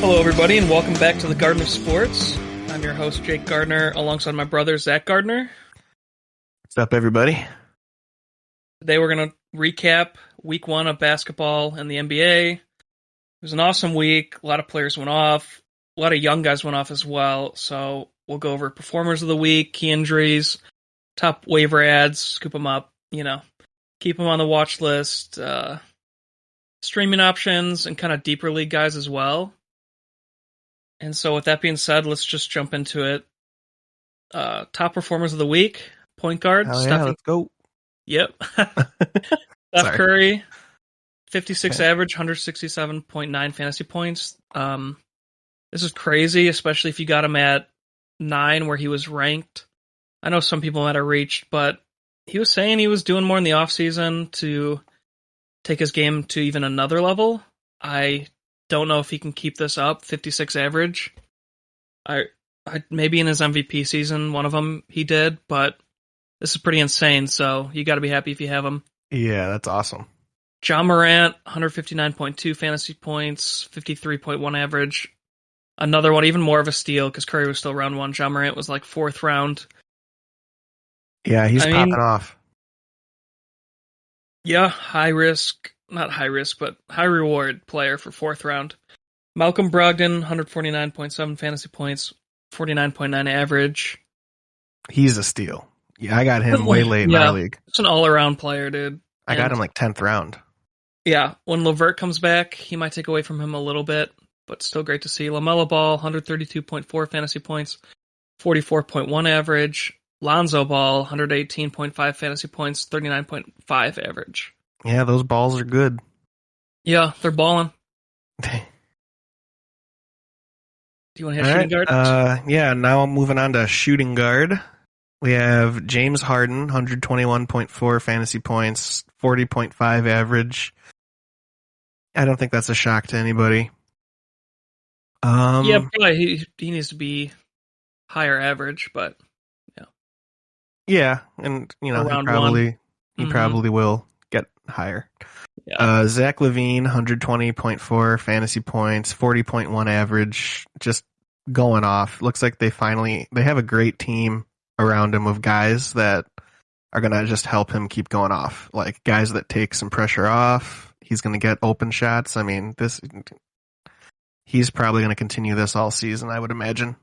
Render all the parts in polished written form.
Hello, everybody, and welcome back to the Garden of Sports. I'm your host, Jake Gardner, alongside my brother, Zach Gardner. What's up, everybody? Today we're going to recap Week 1 of basketball in the NBA. It was an awesome week. A lot of players went off. A lot of young guys went off as well. So we'll go over performers of the week, key injuries, top waiver ads, scoop them up, keep them on the watch list, streaming options, and kind of deeper league guys as well. And so with that being said, let's just jump into it. Top performers of the week, point guard. Let's go. Yep. Seth Curry, 56 average, 167.9 fantasy points. This is crazy, especially if you got him at 9 where he was ranked. I know some people might have reached, but he was saying he was doing more in the offseason to take his game to even another level. I don't know if he can keep this up, 56 average. I maybe in his MVP season, one of them he did, but this is pretty insane, so you got to be happy if you have him. Yeah, that's awesome. John Morant, 159.2 fantasy points, 53.1 average. Another one, even more of a steal, because Curry was still round 1. John Morant was like 4th round. Yeah, he's popping off. Yeah, not high risk, but high reward player for 4th round. Malcolm Brogdon, 149.7 fantasy points, 49.9 average. He's a steal. Yeah, I got him way late in our league. It's an all-around player, dude. I got him like 10th round. Yeah, when LeVert comes back, he might take away from him a little bit, but still great to see. LaMelo Ball, 132.4 fantasy points, 44.1 average. Lonzo Ball, 118.5 fantasy points, 39.5 average. Yeah, those balls are good. Yeah, they're balling. Do you want to hit shooting guard? Yeah, now I'm moving on to shooting guard. We have James Harden, 121.4 fantasy points, 40.5 average. I don't think that's a shock to anybody. Yeah, probably he needs to be higher average, but yeah. Yeah, and he probably will get higher. Yeah. Zach Levine, 120.4 fantasy points, 40.1 average, just going off. Looks like they have a great team around him of guys that are going to just help him keep going off. Like guys that take some pressure off. He's going to get open shots. I mean, he's probably going to continue this all season, I would imagine.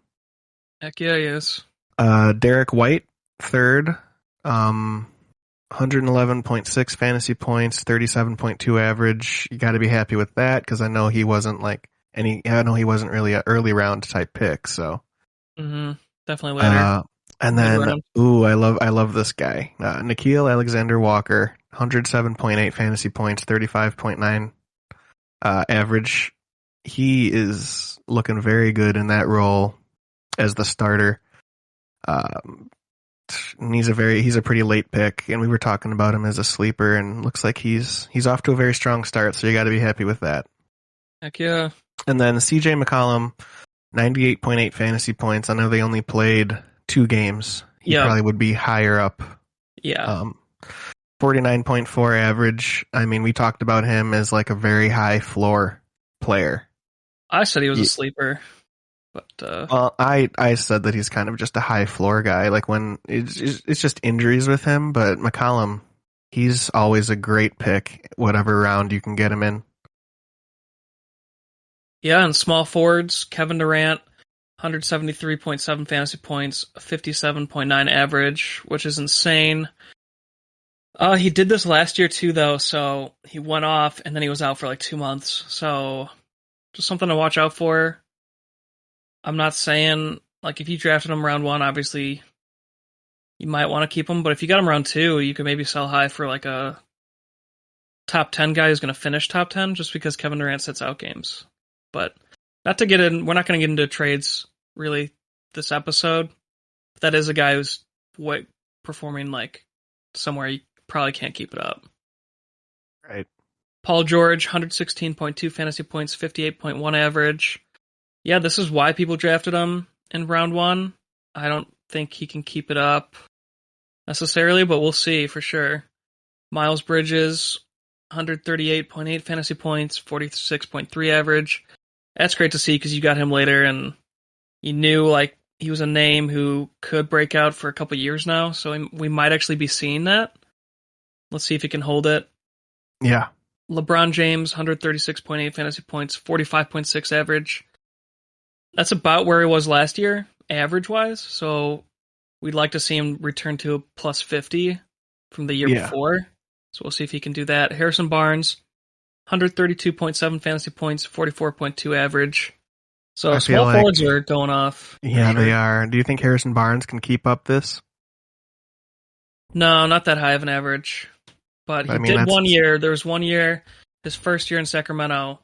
Heck yeah, he is. Derek White, 3rd. 111.6 fantasy points, 37.2 average. You got to be happy with that because I know he wasn't really an early round type pick. So definitely later. And then, I love this guy, Nikhil Alexander-Walker, 107.8 fantasy points, 35.9 average. He is looking very good in that role as the starter. And he's a pretty late pick, and we were talking about him as a sleeper, and looks like he's off to a very strong start. So you got to be happy with that. Heck yeah! And then CJ McCollum, 98.8 fantasy points. I know they only played 2 games. He probably would be higher up. Yeah. 49.4 average. I mean, we talked about him as like a very high floor player. I said he was a sleeper. But well, I said that he's kind of just a high floor guy. Like when it's just injuries with him, but McCollum, he's always a great pick, whatever round you can get him in. Yeah, and small forwards, Kevin Durant, 173.7 fantasy points, 57.9 average, which is insane. He did this last year too, though, so he went off and then he was out for like 2 months. So just something to watch out for. I'm not saying, like, if you drafted him round 1, obviously you might want to keep him, but if you got him round 2, you could maybe sell high for like a top 10 guy who's going to finish top 10 just because Kevin Durant sits out games. But we're not going to get into trades really this episode. But that is a guy who's performing like somewhere you probably can't keep it up. Right. Paul George, 116.2 fantasy points, 58.1 average. Yeah, this is why people drafted him in round 1. I don't think he can keep it up necessarily, but we'll see for sure. Miles Bridges, 138.8 fantasy points, 46.3 average. That's great to see because you got him later, and you knew like he was a name who could break out for a couple years now. So we might actually be seeing that. Let's see if he can hold it. Yeah. LeBron James, 136.8 fantasy points, 45.6 average. That's about where he was last year, average-wise. So we'd like to see him return to a plus 50 from the year before. So we'll see if he can do that. Harrison Barnes, 132.7 fantasy points, 44.2 average. So small forwards are going off. Yeah, they are. Do you think Harrison Barnes can keep up this? No, not that high of an average. But he did 1 year. There was 1 year, his first year in Sacramento,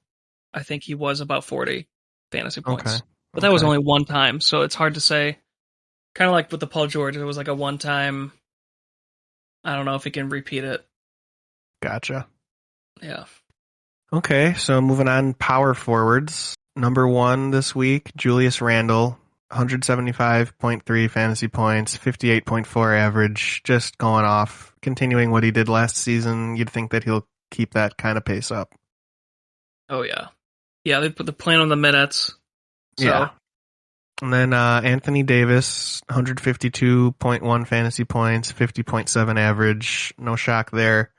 I think he was about 40 fantasy points. Okay. But that was only one time, so it's hard to say. Kind of like with the Paul George, it was like a one-time. I don't know if he can repeat it. Gotcha. Yeah. Okay, so moving on, power forwards. Number 1 this week, Julius Randle, 175.3 fantasy points, 58.4 average, just going off, continuing what he did last season. You'd think that he'll keep that kind of pace up. Oh, yeah. Yeah, they put the plan on the minutes. So. Yeah. And then Anthony Davis, 152.1 fantasy points, 50.7 average. No shock there.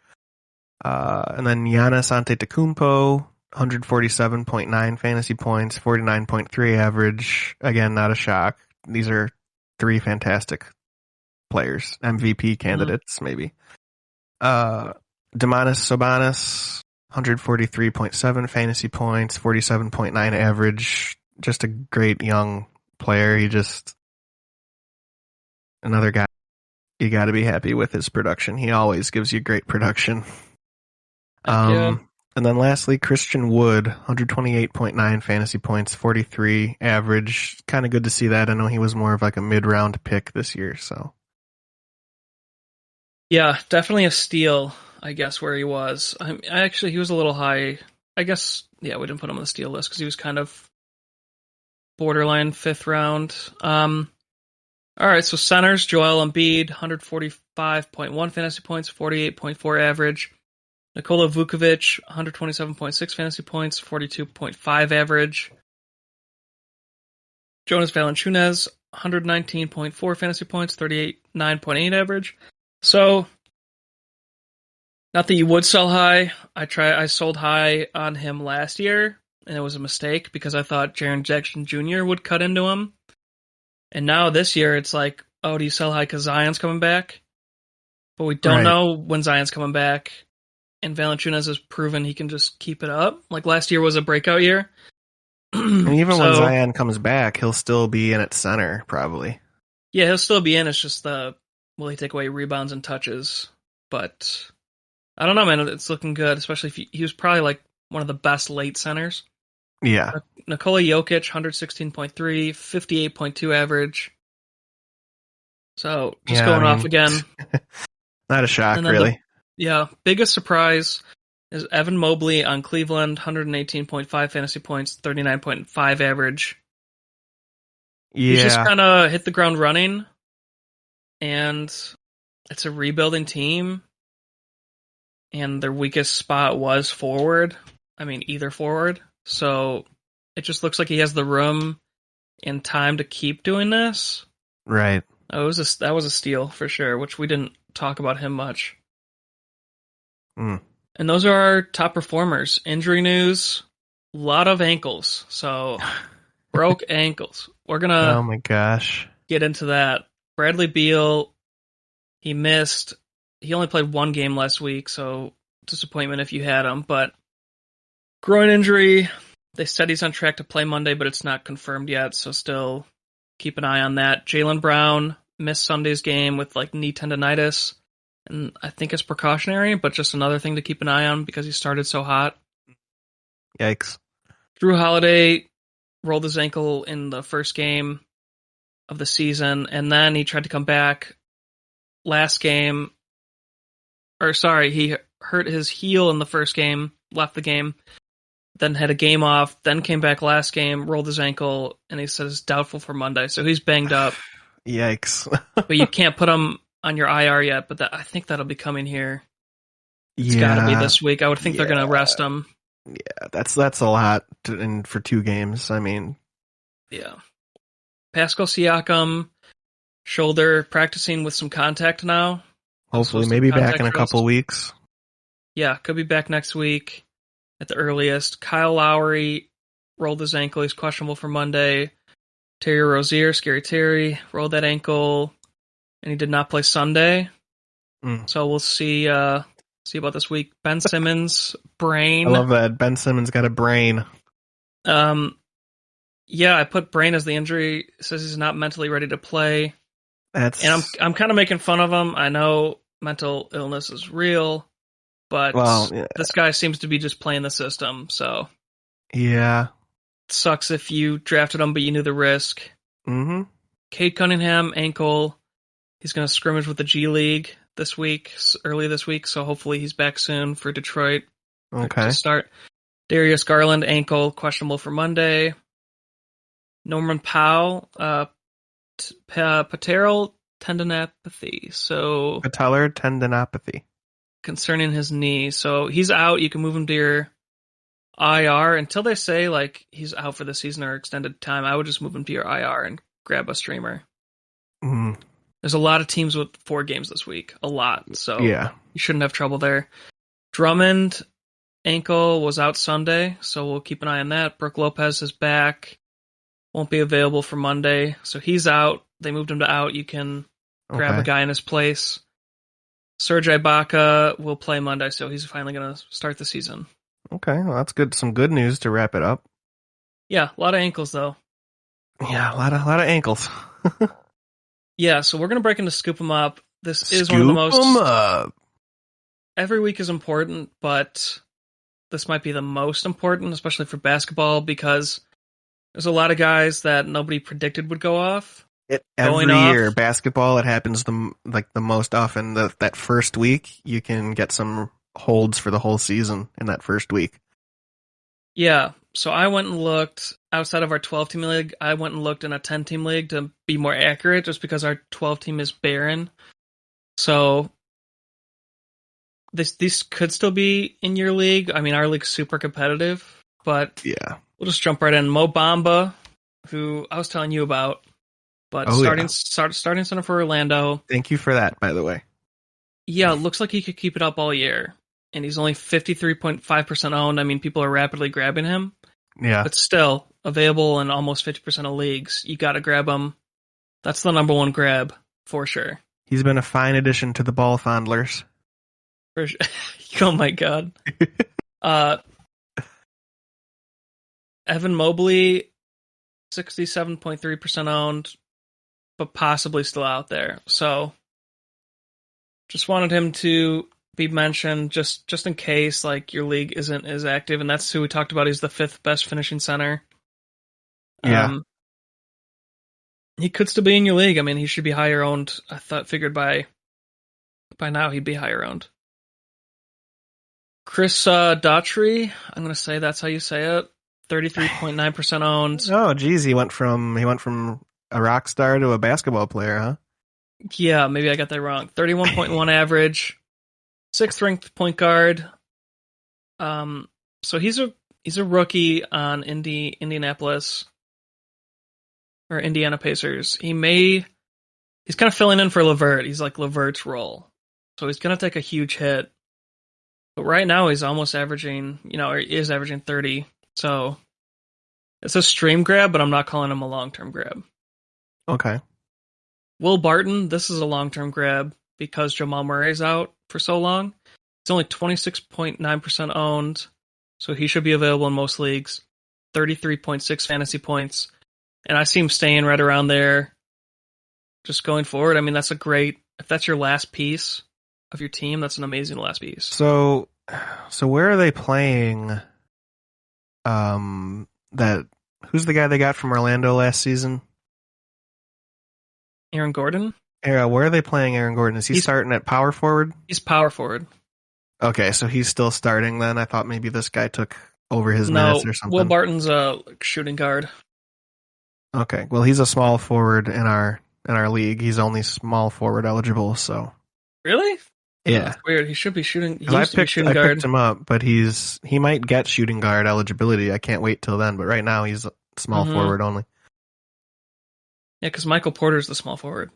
And then Giannis Antetokounmpo, 147.9 fantasy points, 49.3 average. Again, not a shock. These are 3 fantastic players. MVP candidates, maybe. Domantas Sabonis, 143.7 fantasy points, 47.9 average. Just a great young player. Another guy you got to be happy with his production. He always gives you great production. And then lastly, Christian Wood, 128.9 fantasy points, 43 average. Kind of good to see that. I know he was more of like a mid-round pick this year, so. Yeah, definitely a steal, I guess, where he was. He was a little high. I guess, yeah, we didn't put him on the steal list because he was kind of borderline 5th round. All right, so centers, Joel Embiid, 145.1 fantasy points, 48.4 average. Nikola Vukovic, 127.6 fantasy points, 42.5 average. Jonas Valanciunas, 119.4 fantasy points, 39.8 average. So, not that you would sell high. I sold high on him last year, and it was a mistake because I thought Jaren Jackson Jr. would cut into him. And now this year, it's like, oh, do you sell high because Zion's coming back? But we don't know when Zion's coming back. And Valanciunas has proven he can just keep it up. Like last year was a breakout year. And even when Zion comes back, he'll still be in at center, probably. Yeah, he'll still be in. It's just will he take away rebounds and touches? But I don't know, man. It's looking good, especially if he was probably like one of the best late centers. Yeah. Nikola Jokic, 116.3, 58.2 average. So just going off again. Not a shock, really. Biggest surprise is Evan Mobley on Cleveland, 118.5 fantasy points, 39.5 average. Yeah. He's just kind of hit the ground running, and it's a rebuilding team, and their weakest spot was forward. I mean, either forward. So it just looks like he has the room and time to keep doing this. Right. That was a steal for sure, which we didn't talk about him much. And those are our top performers. Injury news, a lot of ankles. So broke ankles. We're going to oh my gosh, get into that. Bradley Beal, he missed. He only played 1 game last week, so disappointment if you had him. But groin injury, they said he's on track to play Monday, but it's not confirmed yet, so still keep an eye on that. Jalen Brown missed Sunday's game with like knee tendonitis, and I think it's precautionary, but just another thing to keep an eye on because he started so hot. Yikes. Drew Holiday rolled his ankle in the first game of the season, and then he tried to come back last game. He hurt his heel in the first game, left the game, then had a game off, then came back last game, rolled his ankle, and he said it's doubtful for Monday. So he's banged up. Yikes. But you can't put him on your IR yet, but I think that'll be coming here. It's got to be this week. I would think they're going to rest him. Yeah, that's a lot for 2 games. I mean, Yeah. Pascal Siakam, shoulder, practicing with some contact now. hopefully, Supposed to maybe back contact in a drills. couple weeks. Yeah, could be back next week at the earliest. Kyle Lowry rolled his ankle. He's questionable for Monday. Terry Rozier, Scary Terry, rolled that ankle, and he did not play Sunday. So we'll see about this week. Ben Simmons, brain. I love that. Ben Simmons got a brain. Yeah, I put brain as the injury. It says he's not mentally ready to play. And I'm kind of making fun of him. I know mental illness is real, but this guy seems to be just playing the system. So yeah, it sucks if you drafted him, but you knew the risk. Mm-hmm. Cade Cunningham, ankle. He's going to scrimmage with the G League early this week. So hopefully he's back soon for Detroit. Okay. To start. Darius Garland, ankle, questionable for Monday. Norman Powell, patellar tendinopathy. So patellar tendinopathy concerning his knee. So he's out. You can move him to your IR until they say like he's out for the season or extended time. I would just move him to your IR and grab a streamer. Mm. There's a lot of teams with 4 games this week. A lot. So yeah, you shouldn't have trouble there. Drummond ankle was out Sunday, so we'll keep an eye on that. Brook Lopez is back. Won't be available for Monday, so he's out. They moved him to out. You can grab a guy in his place. Serge Ibaka will play Monday, so he's finally going to start the season. Okay, well, that's good. Some good news to wrap it up. Yeah, a lot of ankles, though. Yeah, a lot of ankles. Yeah, so we're going to break into Scoop 'em Up. This is one of the most... Scoop 'em up. Every week is important, but this might be the most important, especially for basketball, because there's a lot of guys that nobody predicted would go off. Every year, basketball, it happens the most often. That first week, you can get some holds for the whole season in that first week. Yeah, so I went and looked outside of our 12-team league. I went and looked in a 10-team league to be more accurate, just because our 12-team is barren. So these could still be in your league. I mean, our league's super competitive, but yeah, we'll just jump right in. Mo Bamba, who I was telling you about, but starting center for Orlando. Thank you for that, by the way. Yeah, it looks like he could keep it up all year, and he's only 53.5% owned. I mean, people are rapidly grabbing him. Yeah, but still available in almost 50% of leagues. You got to grab him. That's the number one grab for sure. He's been a fine addition to the ball fondlers. For sure. Oh my god. Evan Mobley, 67.3% owned, but possibly still out there. So just wanted him to be mentioned just in case like your league isn't as active, and that's who we talked about. He's the 5th best finishing center. Yeah. He could still be in your league. I mean, he should be higher owned. Figured by now he'd be higher owned. Chris Daughtry, I'm going to say that's how you say it. 33.9% owned. Oh, geez, he went from a rock star to a basketball player, huh? Yeah, maybe I got that wrong. 31.1 average, 6th ranked point guard. So he's a rookie on Indianapolis or Indiana Pacers. He's kind of filling in for LeVert. He's like LeVert's role, so he's going to take a huge hit. But right now he's almost averaging, or he is averaging 30. So it's a stream grab, but I'm not calling him a long-term grab. Okay. Will Barton, this is a long-term grab because Jamal Murray's out for so long. It's only 26.9% owned, so he should be available in most leagues. 33.6 fantasy points. And I see him staying right around there just going forward. I mean, if that's your last piece of your team, that's an amazing last piece. So where are they playing? Who's the guy they got from Orlando last season? Aaron Gordon? Yeah, where are they playing Aaron Gordon? Is he starting at power forward? He's power forward. Okay, so he's still starting then? I thought maybe this guy took over his minutes or something. Will Barton's a shooting guard. Okay, well, he's a small forward in our league. He's only small forward eligible, so. Really? Yeah. That's weird. He should be shooting. He 'Cause used to be shooting I guard. picked him up, but he might get shooting guard eligibility. I can't wait till then. But right now he's small forward only. Yeah, because Michael Porter's the small forward.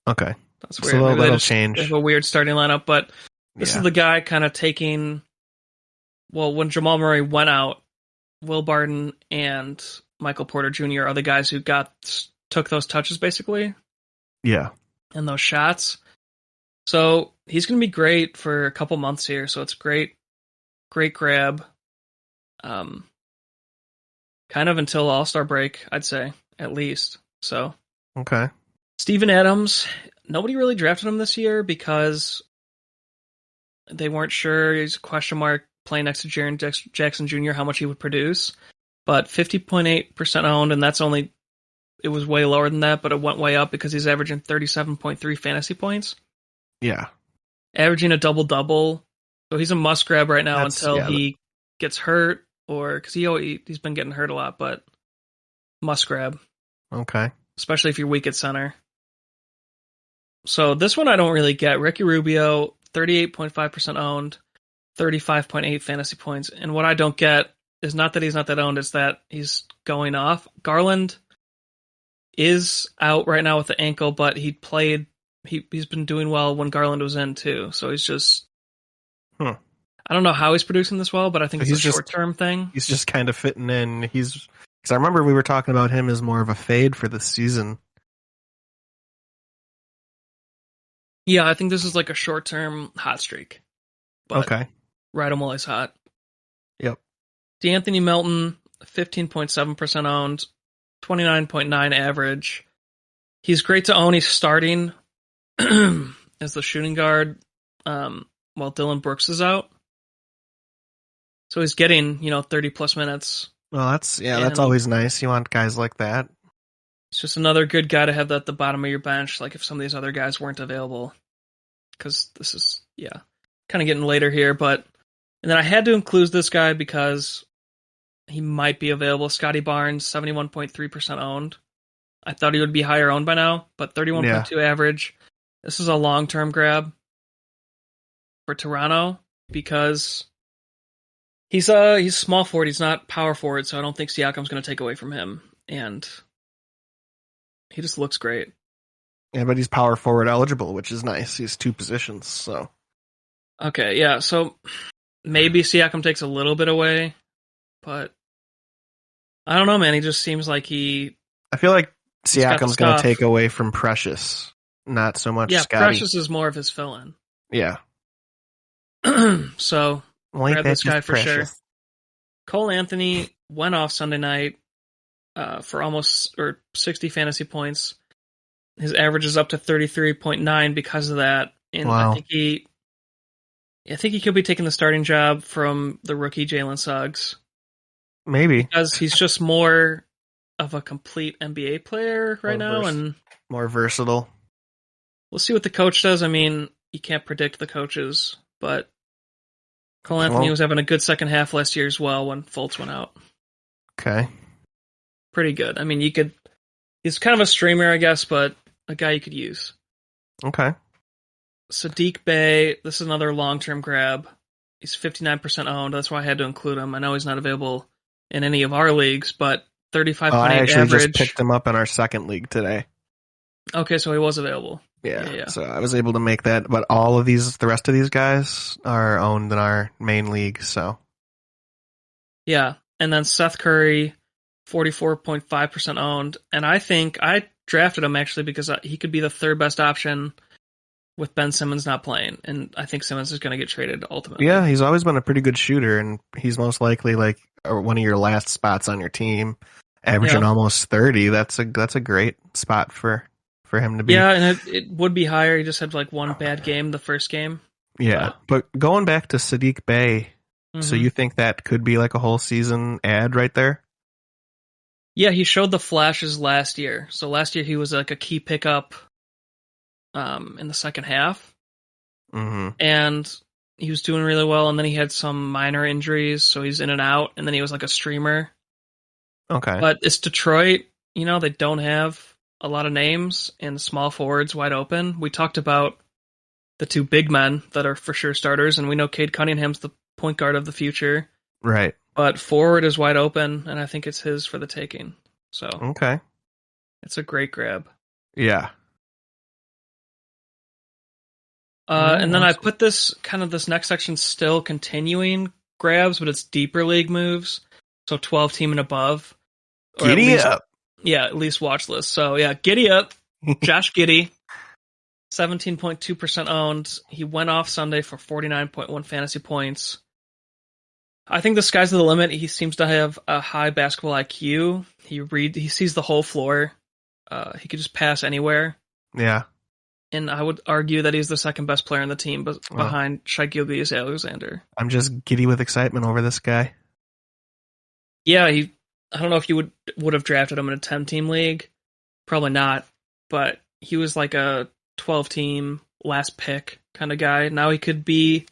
Okay. That's weird. So that'll change. They have a weird starting lineup, but this is the guy kind of taking. Well, when Jamal Murray went out, Will Barton and Michael Porter Jr. are the guys who took those touches basically. Yeah. And those shots. So he's going to be great for a couple months here. So it's great grab. Kind of until All-Star break, I'd say, at least. So. Okay. Steven Adams, nobody really drafted him this year because they weren't sure. He's a question mark playing next to Jaren Jackson Jr., how much he would produce. But 50.8% owned, and it was way lower than that, but it went way up because he's averaging 37.3 fantasy points. Yeah. Averaging a double-double. So he's a must-grab right now until he gets hurt, or because he's been getting hurt a lot, but must-grab. Okay. Especially if you're weak at center. So this one I don't really get. Ricky Rubio, 38.5% owned, 35.8 fantasy points. And what I don't get is not that he's not that owned, it's that he's going off. Garland is out right now with the ankle, but he's been doing well when Garland was in too. So he's just I don't know how he's producing this well, but I think it's a short-term thing. He's just kind of fitting in. Because I remember we were talking about him as more of a fade for this season. Yeah, I think this is like a short-term hot streak. But okay. Ride him while he's hot. Yep. D'Anthony Melton, 15.7% owned, 29.9 average. He's great to own. He's starting as the shooting guard while Dylan Brooks is out. So he's getting, 30-plus minutes. Well, that's always nice. You want guys like that. It's just another good guy to have at the bottom of your bench, like if some of these other guys weren't available. Because this is, kind of getting later here. And then I had to include this guy because he might be available. Scotty Barnes, 71.3% owned. I thought he would be higher owned by now, but 31.2 average. This is a long-term grab for Toronto because he's small forward. He's not power forward, so I don't think Siakam's going to take away from him. And he just looks great. Yeah, but he's power forward eligible, which is nice. He's two positions, so. Okay, yeah, so maybe Siakam takes a little bit away, but I don't know, man. He just seems like I feel like Siakam's going to take away from Precious, not so much Scotty. Yeah, Precious is more of his fill-in. Yeah. So, grab this guy for sure. Cole Anthony went off Sunday night for almost 60 fantasy points. His average is up to 33.9 because of that. And wow. I think he could be taking the starting job from the rookie Jalen Suggs. Maybe. Because he's just more of a complete NBA player right now. And more versatile. We'll see what the coach does. I mean, you can't predict the coaches, but Cole Anthony was having a good second half last year as well when Fultz went out. Okay. Pretty good. I mean, he's kind of a streamer, I guess, but a guy you could use. Okay. Sadiq Bey, this is another long-term grab. He's 59% owned. That's why I had to include him. I know he's not available in any of our leagues, but 35.8 I actually average. Just picked him up in our second league today. Okay, so he was available. Yeah. So I was able to make that, but the rest of these guys are owned in our main league, so. Yeah, and then Seth Curry, 44.5% owned, and I think I drafted him actually because he could be the third best option with Ben Simmons not playing, and I think Simmons is going to get traded ultimately. Yeah, he's always been a pretty good shooter, and he's most likely like one of your last spots on your team, averaging almost 30. That's a great spot for him to be. Yeah, and it would be higher. He just had like one bad game the first game. Yeah, but going back to Sadiq Bey, so you think that could be like a whole season ad right there? Yeah, he showed the flashes last year. So last year he was like a key pickup in the second half. Mm-hmm. And he was doing really well, and then he had some minor injuries, so he's in and out, and then he was like a streamer. Okay. But it's Detroit, they don't have a lot of names and small forwards wide open. We talked about the two big men that are for sure starters, and we know Cade Cunningham's the point guard of the future. Right. But forward is wide open, and I think it's his for the taking. So Okay. it's a great grab. Yeah. And then I put this next section still continuing grabs, but it's deeper league moves. So 12 team and above. Giddy up. Yeah, at least watch list. So yeah, giddy up. Josh Giddey, 17.2% owned. He went off Sunday for 49.1 fantasy points. I think the sky's the limit. He seems to have a high basketball IQ. He sees the whole floor. He could just pass anywhere. Yeah. And I would argue that he's the second best player on the team, but behind Shai Gilgeous-Alexander. I'm just giddy with excitement over this guy. Yeah, I don't know if you would have drafted him in a 10-team league. Probably not. But he was like a 12-team last pick kind of guy. Now he could be...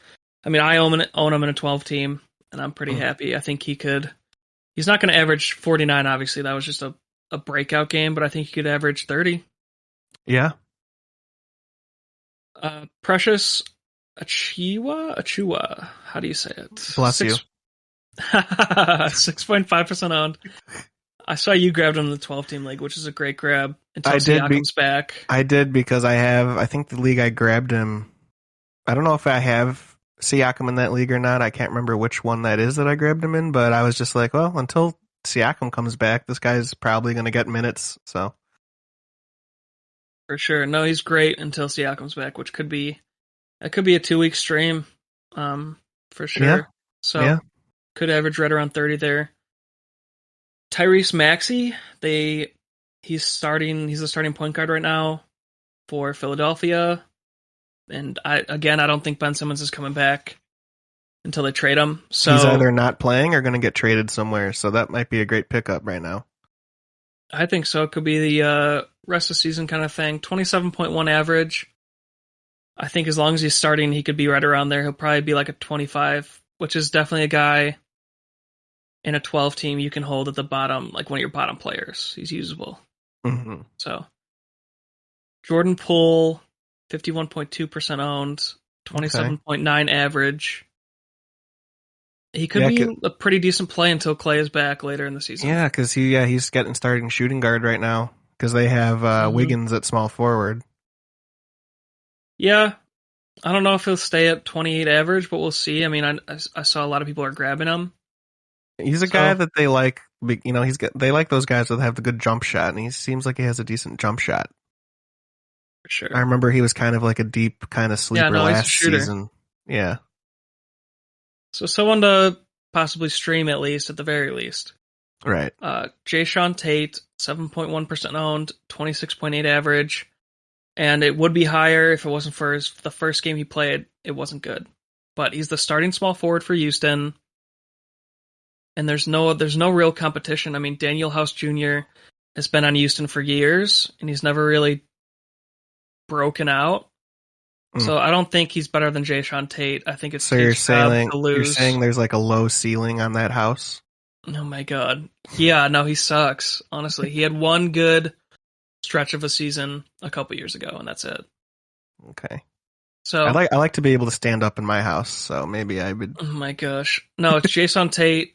I mean, I own him in a 12-team, and I'm pretty happy. I think he could... He's not going to average 49, obviously. That was just a breakout game, but I think he could average 30. Yeah. Precious Achiuwa? How do you say it? Bless you. 6.5% owned. I saw you grabbed him in the 12-team league, which is a great grab until Siakam's back. I did because I think the league I grabbed him, I don't know if I have Siakam in that league or not. I can't remember which one that is that I grabbed him in, but I was just like, well, until Siakam comes back, this guy's probably going to get minutes, so... For sure. No, he's great until Siakam's back, which could be a 2-week stream, for sure. Yeah. So could average right around 30 there. Tyrese Maxey, he's the starting point guard right now for Philadelphia. And I don't think Ben Simmons is coming back until they trade him. So he's either not playing or going to get traded somewhere, so that might be a great pickup right now. I think so. It could be the rest of the season kind of thing. 27.1 average. I think as long as he's starting, he could be right around there. He'll probably be like a 25, which is definitely a guy in a 12 team you can hold at the bottom, like one of your bottom players. He's usable. Mm-hmm. So Jordan Poole, 51.2% owned, 27.9 average. He could be a pretty decent play until Clay is back later in the season. Yeah, because he's getting starting shooting guard right now because they have Wiggins at small forward. Yeah, I don't know if he'll stay at 28 average, but we'll see. I mean, I saw a lot of people are grabbing him. He's a guy that they like. You know, they like those guys that have the good jump shot, and he seems like he has a decent jump shot. For sure. I remember he was kind of like a deep kind of sleeper last season. Yeah. So someone to possibly stream at the very least. Right. Jashan Tate, 7.1% owned, 26.8 average. And it would be higher if it wasn't for the first game he played. It wasn't good. But he's the starting small forward for Houston. And there's no real competition. I mean, Daniel House Jr. has been on Houston for years, and he's never really broken out. So I don't think he's better than Jashan Tate. I think it's you're saying to lose. You're saying there's like a low ceiling on that house? Oh my god. Yeah, no, he sucks. Honestly, he had one good stretch of a season a couple years ago, and that's it. Okay. So I like to be able to stand up in my house, so maybe I would. Oh my gosh. No, it's Jashan Tate.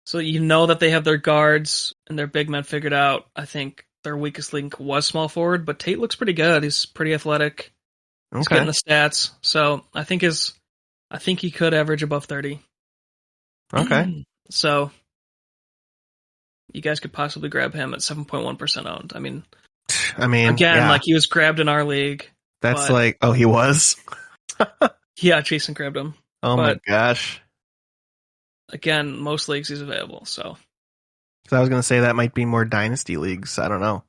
So you know that they have their guards and their big men figured out. I think their weakest link was small forward, but Tate looks pretty good. He's pretty athletic. He's getting the stats. So I think he could average above 30. Okay. So you guys could possibly grab him at 7.1% owned. I mean, again, like he was grabbed in our league. That's he was? Yeah, Jason grabbed him. Oh my gosh. Again, most leagues he's available, so. I was going to say that might be more dynasty leagues. I don't know.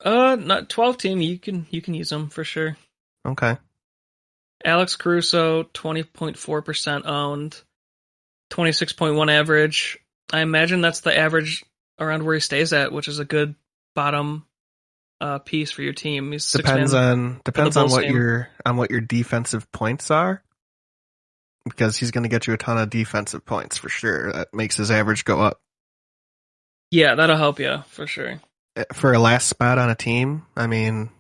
Not 12 team. You can use them for sure. Okay. Alex Caruso, 20.4% owned, 26.1 average. I imagine that's the average around where he stays at, which is a good bottom piece for your team. He's depends on what your defensive points are, because he's going to get you a ton of defensive points for sure. That makes his average go up. Yeah, that'll help you for sure. For a last spot on a team, I mean,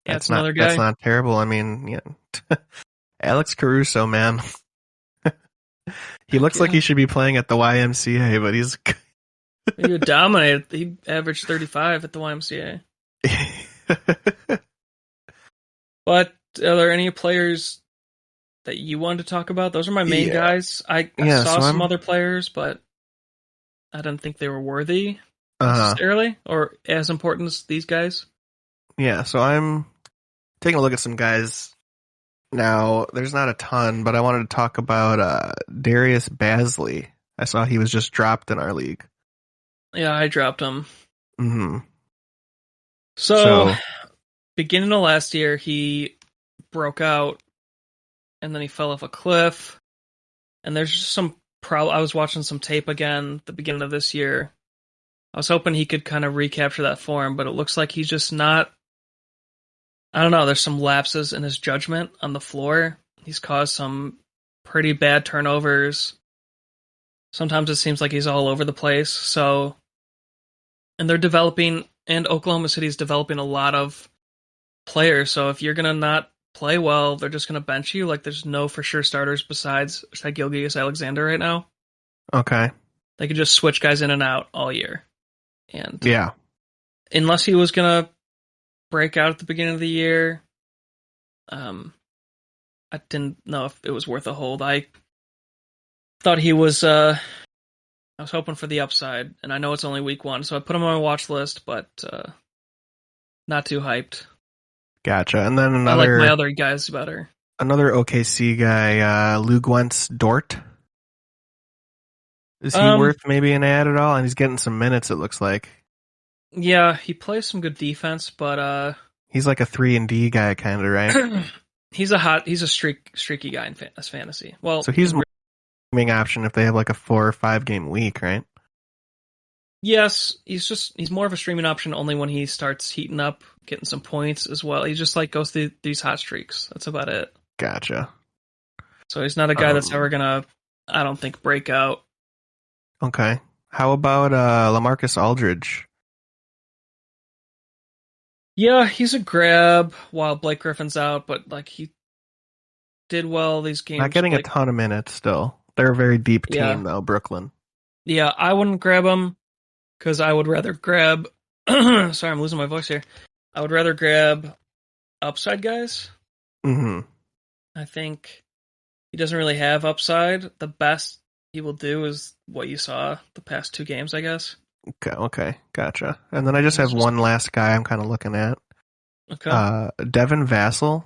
Yeah, it's another guy. That's not terrible. I mean, yeah. Alex Caruso, man. He looks like he should be playing at the YMCA, but he's he dominated. He averaged 35 at the YMCA. But are there any players that you wanted to talk about? Those are my main guys. I saw some other players, but I didn't think they were worthy necessarily or as important as these guys. Yeah, so I'm taking a look at some guys now. There's not a ton, but I wanted to talk about Darius Basley. I saw he was just dropped in our league. Yeah, I dropped him. Mm-hmm. So, beginning of last year, he broke out, and then he fell off a cliff. And there's just some I was watching some tape again at the beginning of this year. I was hoping he could kind of recapture that form, but it looks like he's just not. I don't know, there's some lapses in his judgment on the floor. He's caused some pretty bad turnovers. Sometimes it seems like he's all over the place. So, and they're developing, and Oklahoma City's developing a lot of players. So if you're going to not play well, they're just going to bench you. Like, there's no for sure starters besides Shai Gilgeous-Alexander right now. Okay. They could just switch guys in and out all year. And yeah, unless he was going to break out at the beginning of the year, I didn't know if it was worth a hold. I thought he was, I was hoping for the upside, and I know it's only week 1, so I put him on my watch list, but not too hyped. Gotcha. And then I like my other guys better. Another OKC guy, Luguentz Dort. Is he worth maybe an ad at all? And he's getting some minutes, it looks like. Yeah, he plays some good defense, but he's like a 3-and-D guy, kind of, right? he's a streaky guy in fantasy. Well, so he's a streaming option if they have like a 4 or 5 game week, right? Yes, he's more of a streaming option only when he starts heating up, getting some points as well. He just like goes through these hot streaks. That's about it. Gotcha. So he's not a guy that's ever gonna, I don't think, break out. Okay. How about Lamarcus Aldridge? Yeah, he's a grab while Blake Griffin's out, but like he did well these games. Not getting a ton of minutes still. They're a very deep team though, Brooklyn. Yeah, I wouldn't grab him because I would rather grab. Sorry, I'm losing my voice here. I would rather grab upside guys. Mm-hmm. I think he doesn't really have upside. The best he will do is what you saw the past 2 games, I guess. Okay, gotcha. And then I just have one last guy I'm kind of looking at. Okay. Devin Vassell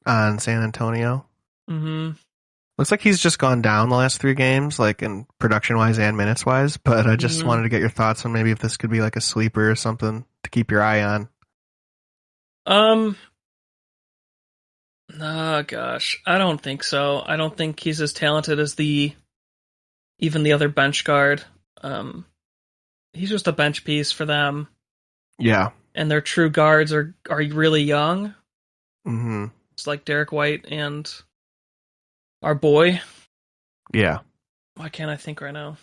on San Antonio. Mm-hmm. Looks like he's just gone down the last 3 games, like in production-wise and minutes-wise, but I just wanted to get your thoughts on maybe if this could be like a sleeper or something to keep your eye on. Oh, gosh. I don't think so. I don't think he's as talented as even the other bench guard. He's just a bench piece for them. Yeah. And their true guards are really young. Mm-hmm. It's like Derek White and our boy. Yeah. Why can't I think right now?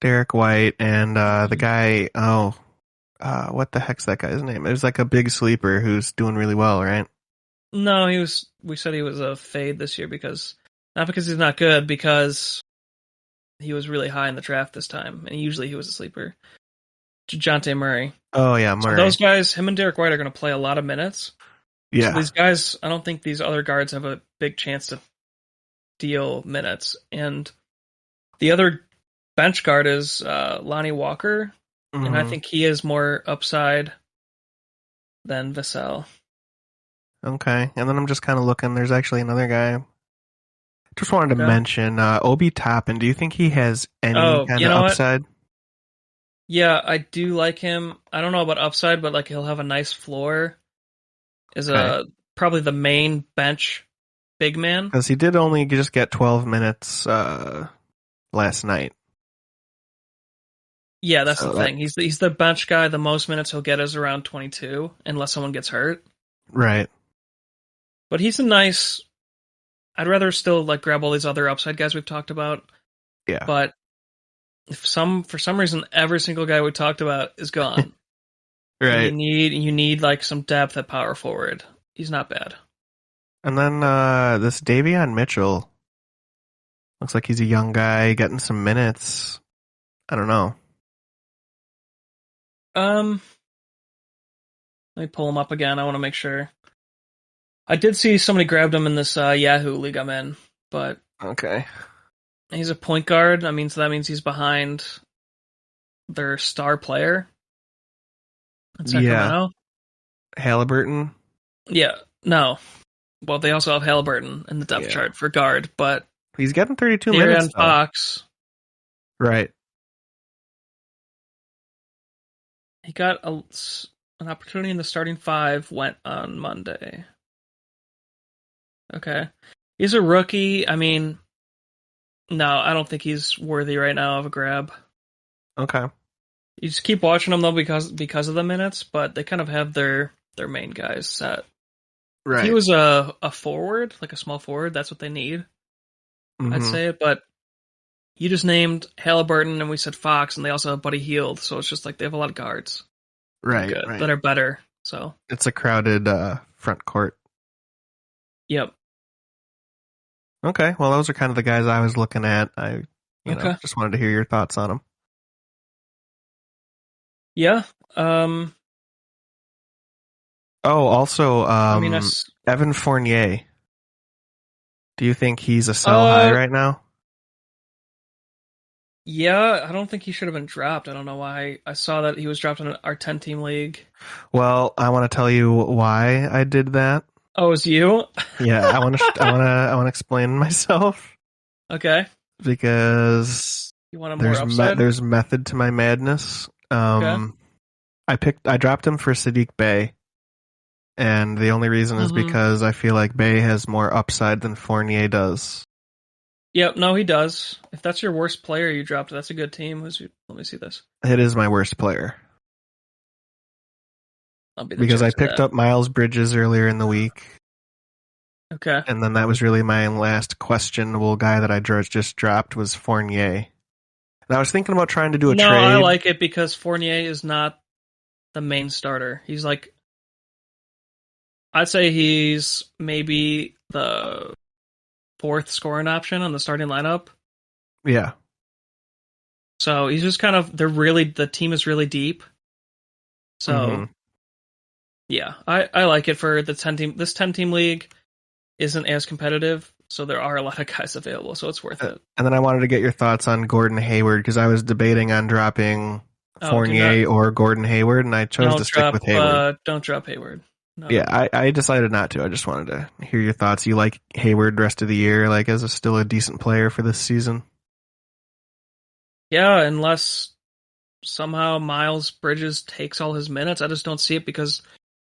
Derek White and the guy, what the heck's that guy's name? It was like a big sleeper who's doing really well, right? No, we said he was a fade this year not because he's not good, because he was really high in the draft this time, and usually he was a sleeper. Dejounte Murray. Oh, yeah, Murray. So those guys, him and Derek White, are going to play a lot of minutes. Yeah. So these guys, I don't think these other guards have a big chance to deal minutes. And the other bench guard is Lonnie Walker, and I think he is more upside than Vassell. Okay, and then I'm just kind of looking. There's actually another guy. Just wanted to mention Obi Toppin. Do you think he has any kind of upside? What? Yeah, I do like him. I don't know about upside, but like he'll have a nice floor. Is probably the main bench big man. Because he did only just get 12 minutes last night. Yeah, that's the thing. He's the bench guy. The most minutes he'll get is around 22, unless someone gets hurt. Right. But he's a nice. I'd rather still like grab all these other upside guys we've talked about. Yeah. But for some reason every single guy we talked about is gone. Right. You need like some depth at power forward. He's not bad. And then this Davion Mitchell looks like he's a young guy getting some minutes. I don't know. Let me pull him up again. I want to make sure. I did see somebody grabbed him in this Yahoo league I'm in, but Okay. he's a point guard. I mean, so that means he's behind their star player in Sacramento. Halliburton. Yeah. No. Well, they also have Halliburton in the depth chart for guard, but he's getting 32 minutes. Fox. Right. He got an opportunity in the starting five, went on Monday. Okay. He's a rookie. I mean, no, I don't think he's worthy right now of a grab. Okay. You just keep watching them, though, because of the minutes, but they kind of have their main guys set. Right. If he was a forward, like a small forward, that's what they need. Mm-hmm. I'd say it, but you just named Halliburton and we said Fox, and they also have Buddy Hield, so it's just like they have a lot of guards. Right. That are better. So it's a crowded front court. Yep. Okay, well, those are kind of the guys I was looking at. I just wanted to hear your thoughts on them. Yeah. Also, Evan Fournier. Do you think he's a sell high right now? Yeah, I don't think he should have been dropped. I don't know why. I saw that he was dropped in our 10-team league. Well, I want to tell you why I did that. Oh, it was you? Yeah, I want to explain myself. Okay. Because you want more upside? There's method to my madness. Okay. I dropped him for Sadiq Bey. And the only reason is because I feel like Bey has more upside than Fournier does. Yep, no, he does. If that's your worst player you dropped, that's a good team. Let me see this. It is my worst player. Because I picked up Miles Bridges earlier in the week. Okay. And then that was really my last questionable guy that I just dropped was Fournier. And I was thinking about trying to do a trade. No, I like it because Fournier is not the main starter. He's like, I'd say he's maybe the fourth scoring option on the starting lineup. Yeah. So he's just kind of, the team is really deep. So, yeah, I like it for the 10-team. This 10-team league isn't as competitive, so there are a lot of guys available, so it's worth it. And then I wanted to get your thoughts on Gordon Hayward, because I was debating on dropping Fournier or Gordon Hayward, and I chose to stick with Hayward. Don't drop Hayward. No. Yeah, I decided not to. I just wanted to hear your thoughts. You like Hayward the rest of the year, like as still a decent player for this season? Yeah, unless somehow Miles Bridges takes all his minutes. I just don't see it because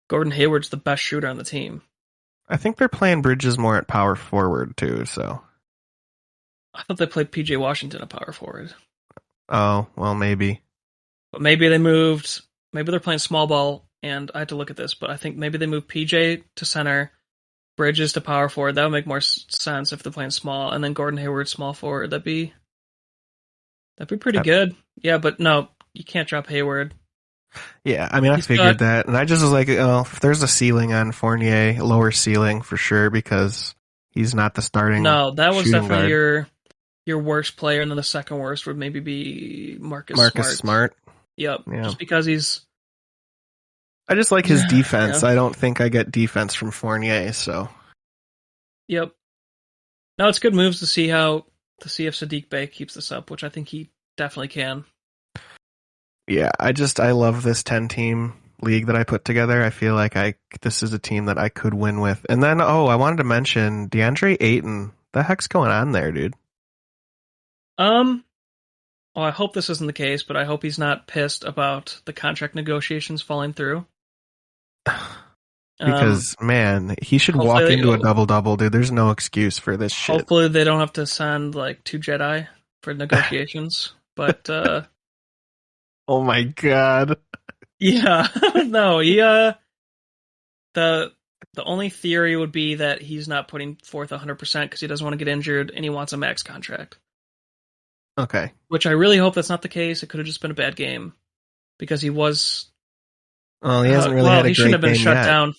Gordon Hayward's the best shooter on the team. I think they're playing Bridges more at power forward too, so. I thought they played PJ Washington at power forward. Oh, well, maybe. But maybe they're playing small ball. And I had to look at this, but I think maybe they move PJ to center, Bridges to power forward. That would make more sense if they're playing small, and then Gordon Hayward small forward. That'd be pretty good. Yeah, but no, you can't drop Hayward. Yeah, I mean, I figured that, and I just was like, if there's a ceiling on Fournier, lower ceiling for sure, because he's not the starting. No, that was definitely guard. your worst player, and then the second worst would maybe be Marcus Smart. Yep, just because I just like his defense. Yeah. I don't think I get defense from Fournier, so. Yep. No, it's good moves to see if Sadiq Bey keeps this up, which I think he definitely can. Yeah, I love this 10-team league that I put together. I feel like this is a team that I could win with. And then, I wanted to mention DeAndre Ayton. The heck's going on there, dude? I hope this isn't the case, but I hope he's not pissed about the contract negotiations falling through. Because, man, he should walk into a double-double, dude. There's no excuse for this shit. Hopefully they don't have to send, 2 Jedi for negotiations, but... oh my god. Yeah, no, the only theory would be that he's not putting forth 100% because he doesn't want to get injured and he wants a max contract. Okay. Which I really hope that's not the case. It could have just been a bad game because he was Well, he hasn't really had a he shouldn't great have been game shut yet. down.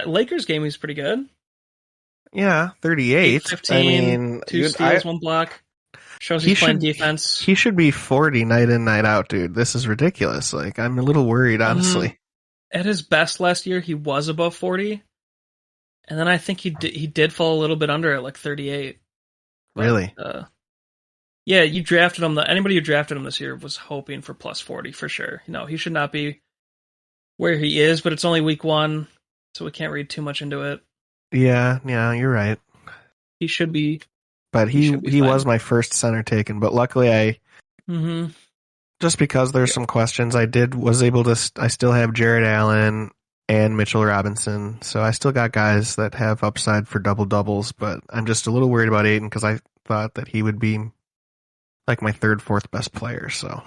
Lakers game, he's pretty good. Yeah, 38. 15, I mean, 2 steals, 1 block. Shows he's playing defense. He should be 40 night in, night out, dude. This is ridiculous. Like, I'm a little worried, honestly. At his best last year, he was above 40. And then I think he did fall a little bit under at like 38. But, Really? Yeah, you drafted him. Anybody who drafted him this year was hoping for plus 40 for sure. He should not be where he is, but it's only week 1, so we can't read too much into it. Yeah, you're right. He should be. But he was my first center taken. But luckily, I just because there's some questions, I still have Jared Allen and Mitchell Robinson, so I still got guys that have upside for double doubles. But I'm just a little worried about Ayton because I thought that he would be like my third, fourth best player. So,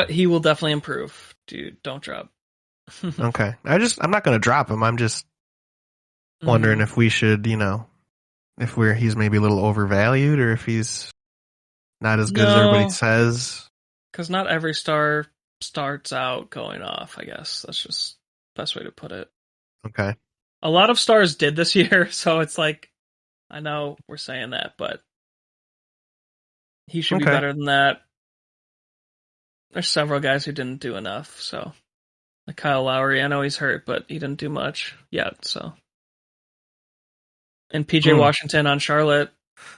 he will definitely improve, dude. Don't drop. Okay, I'm not going to drop him. I'm just wondering if we should, he's maybe a little overvalued or if he's not as good as everybody says. Because not every star starts out going off, I guess. That's just the best way to put it. Okay. A lot of stars did this year, so it's like, I know we're saying that, but he should be better than that. There's several guys who didn't do enough, so. Like Kyle Lowry, I know he's hurt, but he didn't do much yet, so. And PJ Washington on Charlotte.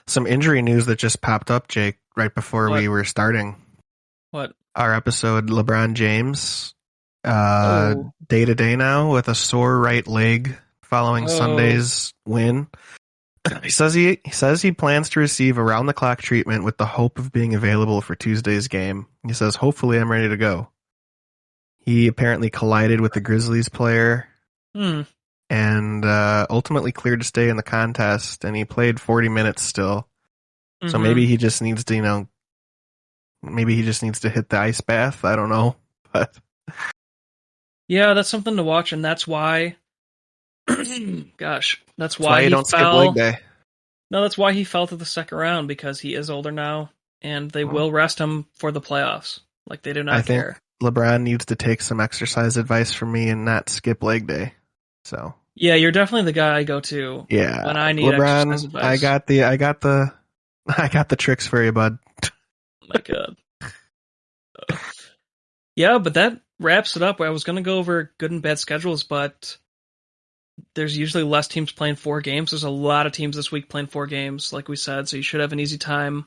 Some injury news that just popped up, Jake, right before we were starting. What? Our episode, LeBron James, day-to-day now with a sore right leg following Sunday's win. He says he plans to receive around-the-clock treatment with the hope of being available for Tuesday's game. He says, hopefully I'm ready to go. He apparently collided with the Grizzlies player and ultimately cleared to stay in the contest, and he played 40 minutes still. So maybe he just needs to, hit the ice bath. I don't know. But yeah, that's something to watch, and that's why that's why you don't skip leg day. No, that's why he fell to the second round, because he is older now, and they will rest him for the playoffs. Like, they do not care. LeBron needs to take some exercise advice from me and not skip leg day. So yeah, you're definitely the guy I go to. Yeah, when I need LeBron, exercise advice. I got the tricks for you, bud. Oh my God. Yeah, but that wraps it up. I was going to go over good and bad schedules, but there's usually less teams playing 4 games. There's a lot of teams this week playing 4 games, like we said, so you should have an easy time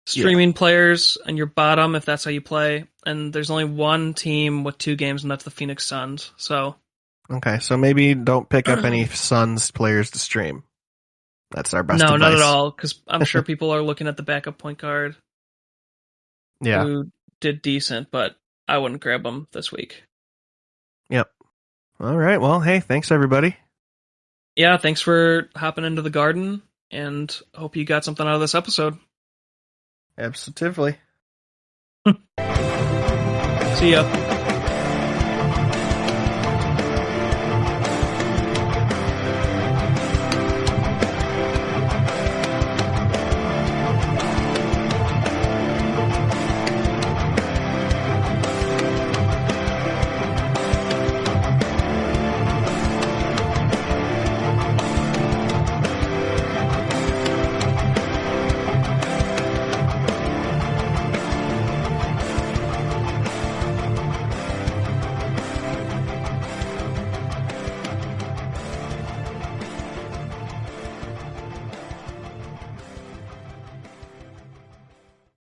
streaming players and your bottom if that's how you play. And there's only one team with 2 games, and that's the Phoenix Suns. So okay, so maybe don't pick up any Suns players to stream. That's our best advice. No, not at all, because I'm sure people are looking at the backup point guard. Yeah, who did decent, but I wouldn't grab them this week. Yep. All right. Well, hey, thanks everybody. Yeah, thanks for hopping into the garden, and hope you got something out of this episode. Absolutely. See ya.